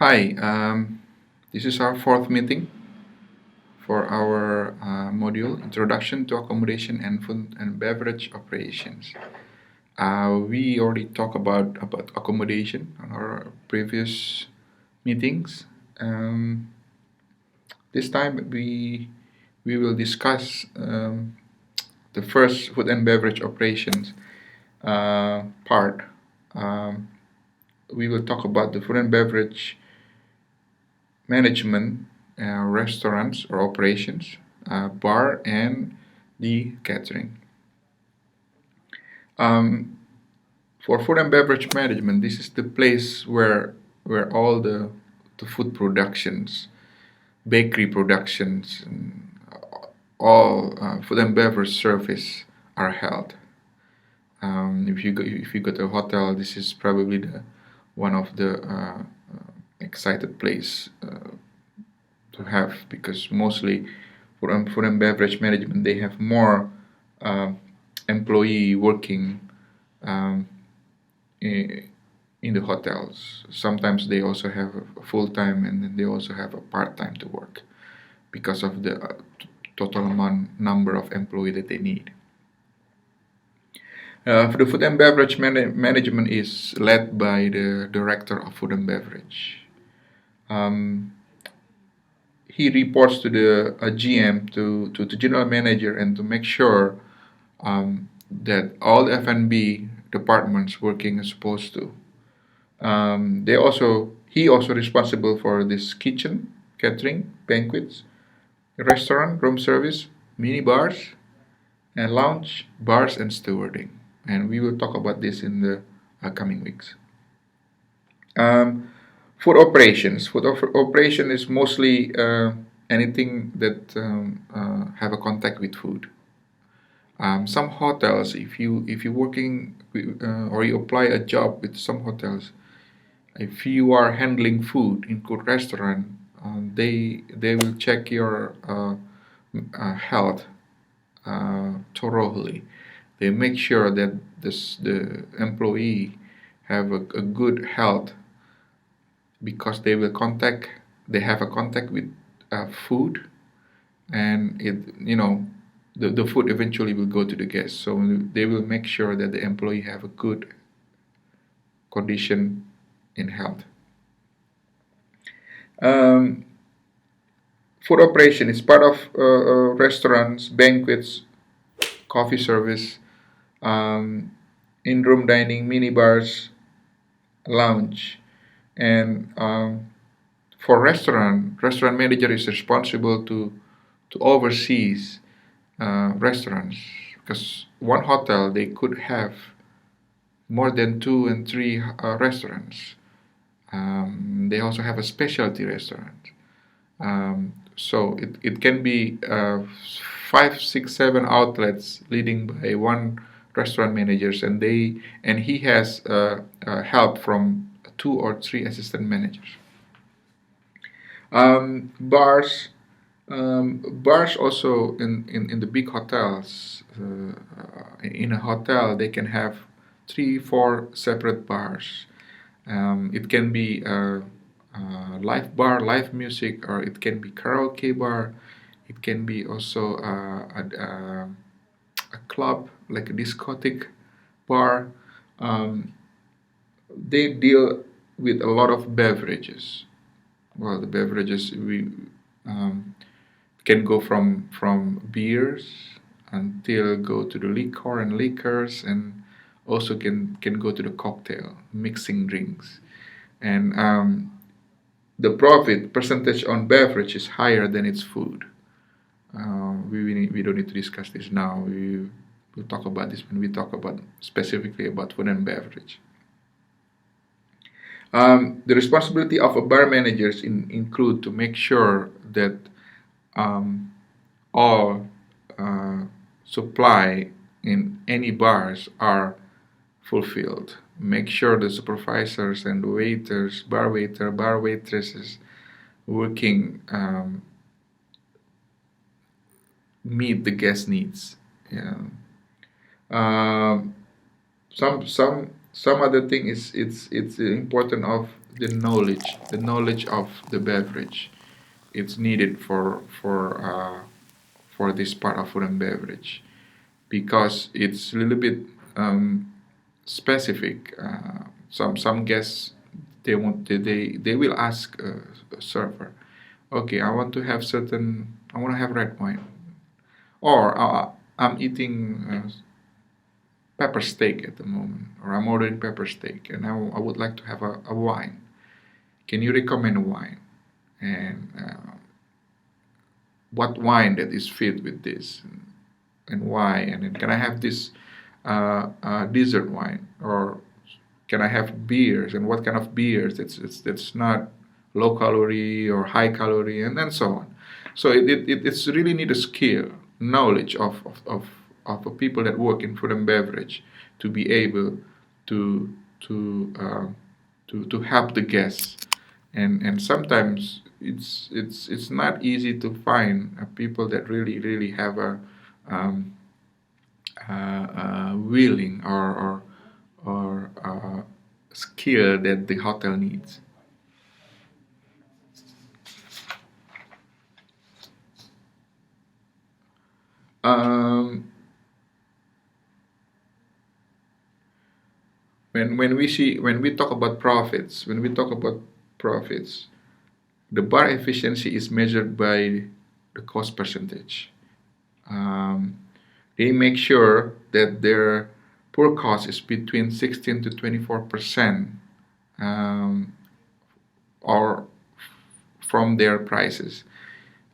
Hi, this is our fourth meeting for our module Introduction to Accommodation and Food and Beverage Operations. We already talked about accommodation on our previous meetings. This time we will discuss the first food and beverage operations part. Um, we will talk about the food and beverage management, restaurants or operations, bar, and the catering. Um, for food and beverage management, this is the place where all the food productions, bakery productions, and all food and beverage service are held. If you go to a hotel, this is probably the one of the excited place to have, because mostly for food and beverage management they have more uh, employee working um, in the hotels. Sometimes they also have a full time, and then they also have a part time to work because of the total number of employee that they need. For the food and beverage management is led by the director of food and beverage. Um, he reports to the GM, to the general manager, and to make sure that all F&B departments working as supposed to. He also responsible for this kitchen, catering, banquets, restaurant, room service, mini bars, and lounge, bars, and stewarding. And we will talk about this in the coming weeks. Um, Food operations. Operation is mostly anything that have a contact with food. Some hotels, if you working with, or you apply a job with some hotels, if you are handling food in good restaurant, they will check your health thoroughly. They make sure that the employee have a good health, because they have a contact with food, and the food eventually will go to the guests, so they will make sure that the employee have a good condition in health. um, Food operation is part of restaurants, banquets, coffee service, um, in-room dining, mini bars, lounge. And for restaurant manager is responsible to oversees restaurants, because one hotel they could have more than two and three restaurants. They also have a specialty restaurant. So it can be five, six, seven outlets leading by one restaurant managers, and he has help from two or three assistant managers. Bars, bars also in the big hotels. In a hotel, they can have three, four separate bars. It can be live bar, live music, or it can be karaoke bar. It can be also a club, like a discotheque bar. Um, they deal with a lot of beverages. Well, the beverages we can go from beers until go to the liquor and liquors, and also can go to the cocktail mixing drinks. And the profit percentage on beverage is higher than its food. We don't need to discuss this now. We'll talk about this when we talk about specifically about food and beverage. The responsibility of a bar managers include to make sure that um, all supply in any bars are fulfilled. Make sure the supervisors and waiters, bar waiter, bar waitresses working meet the guest needs. Yeah. Um, some other thing is it's important of the knowledge of the beverage. It's needed for this part of food and beverage because it's a little bit specific. Some guests they will ask a server, okay, I want to have red wine, or I'm eating pepper steak at the moment, or I'm ordering pepper steak, and I would like to have a wine. Can you recommend a wine? And what wine that is fit with this, and why? And then can I have this dessert wine, or can I have beers, and what kind of beers? It's not low calorie or high calorie, and then so on. So it's really need a skill, knowledge of the people that work in food and beverage to be able to to uh, to help the guests, and sometimes it's not easy to find people that really have a um, willing or skill that the hotel needs. Um, when we talk about profits, the bar efficiency is measured by the cost percentage. Um, they make sure that their poor cost is between 16 to 24% um, or from their prices.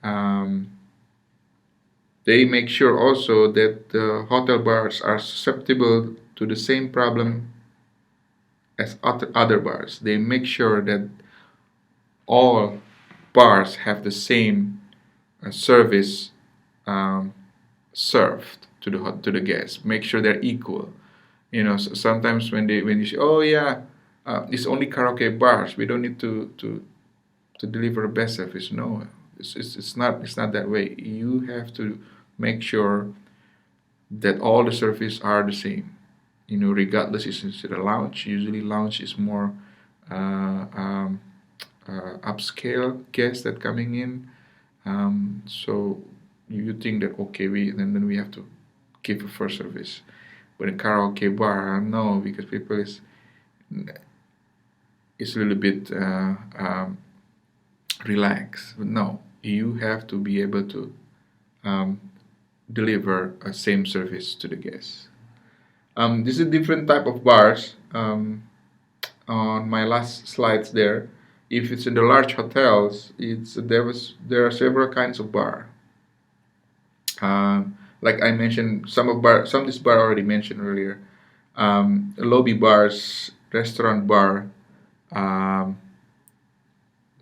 Um, they make sure also that the hotel bars are susceptible to the same problem as other bars. They make sure that all bars have the same service um, served to the guests. Make sure they're equal. Sometimes when you say, oh yeah, it's only karaoke bars. We don't need to deliver best service. No, it's not that way. You have to make sure that all the service are the same. Regardless, it's a lounge. Usually, lounge is more um, upscale guests that coming in. So you think that okay, then we have to give a first service, but in karaoke bar, no, because people is a little bit relaxed. But no, you have to be able to um, deliver a same service to the guests. This is a different type of bars. On my last slides there, if it's in the large hotels, there are several kinds of bar. Like I mentioned, some of this bar already mentioned earlier. Lobby bars, restaurant bar, um,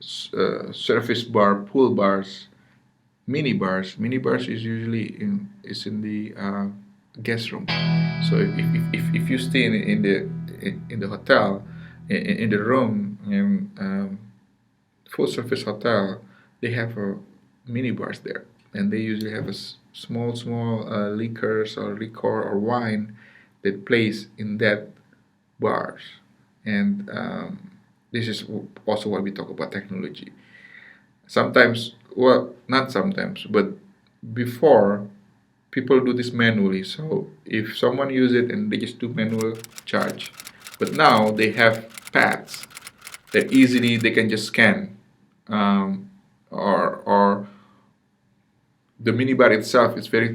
surface bar, pool bars, mini bars. Mini bars is usually in the guest room. So if you stay in the hotel, in the room in full service hotel, they have mini bars there, and they usually have small liquors or liquor or wine that plays in that bars. And this is also why we talk about technology. Sometimes, well, not sometimes, but before, people do this manually. So if someone use it and they just do manual charge, but now they have pads that easily they can just scan, or the minibar itself is very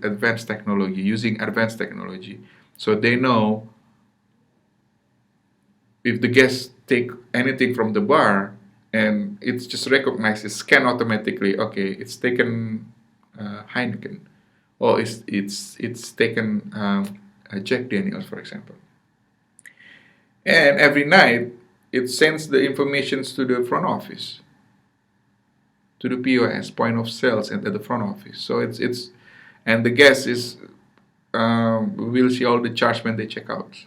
advanced technology, using advanced technology, so they know if the guests take anything from the bar, and it's just recognized, it's scanned automatically. Okay, it's taken Heineken, or it's taken Jack Daniels, for example. And every night it sends the informations to the front office, to the POS, point of sales, and at the front office. So it's and the guest is will see all the charge when they check out.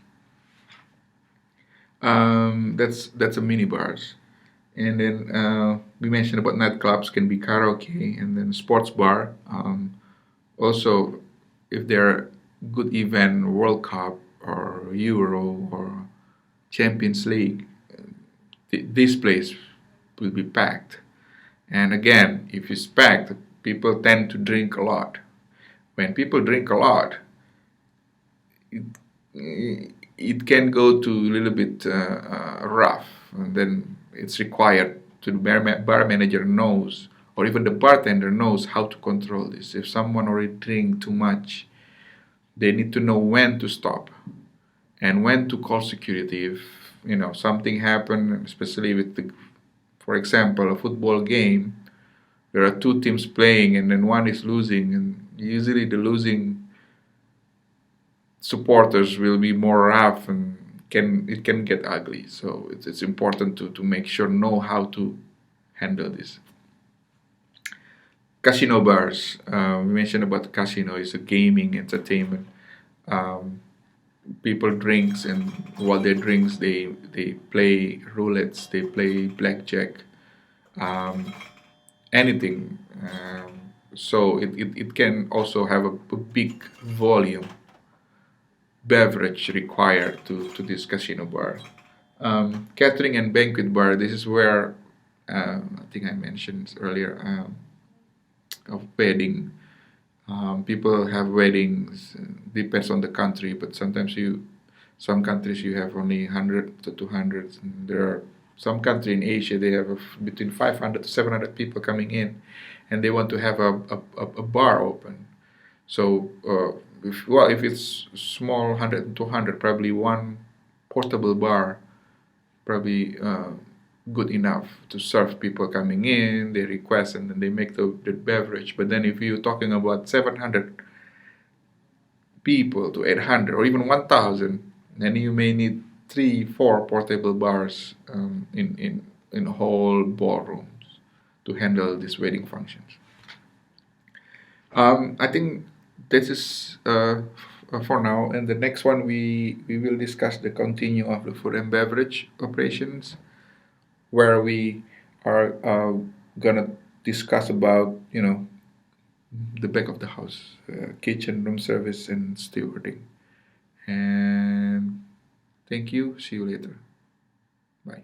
That's a mini bars. And then we mentioned about nightclubs can be karaoke, and then sports bar. Also, if they're good event, World Cup or Euro or Champions League, this place will be packed. And again, if it's packed, people tend to drink a lot. When people drink a lot, it can go to a little bit rough, and then it's required to the bar manager knows, or even the bartender knows how to control this. If someone already drink too much, they need to know when to stop and when to call security if something happened, especially with for example, a football game. There are two teams playing, and then one is losing, and usually the losing supporters will be more rough, and it can get ugly. So it's important to make sure know how to handle this. Casino bars. We mentioned about casino is a gaming entertainment. Um, People drinks, and while they drinks, they play roulettes, they play blackjack, um, anything. So it can also have a big volume beverage required to this casino bar. Catering and banquet bar. This is where I think I mentioned earlier, of wedding. People have weddings. Depends on the country, but some countries you have only 100 to 200. And there are some country in Asia they have between 500 to 700 people coming in, and they want to have a bar open. So if it's small 100 and 200, probably one portable bar probably good enough to serve people coming in. They request, and then they make the beverage. But then if you're talking about 700 people to 800 or even 1,000, then you may need 3 4 portable bars in whole ballrooms to handle these wedding functions. I think this is for now. And the next one, we will discuss the continue of the food and beverage operations, where we are gonna discuss about the back of the house, kitchen, room service, and stewarding. And thank you. See you later. Bye.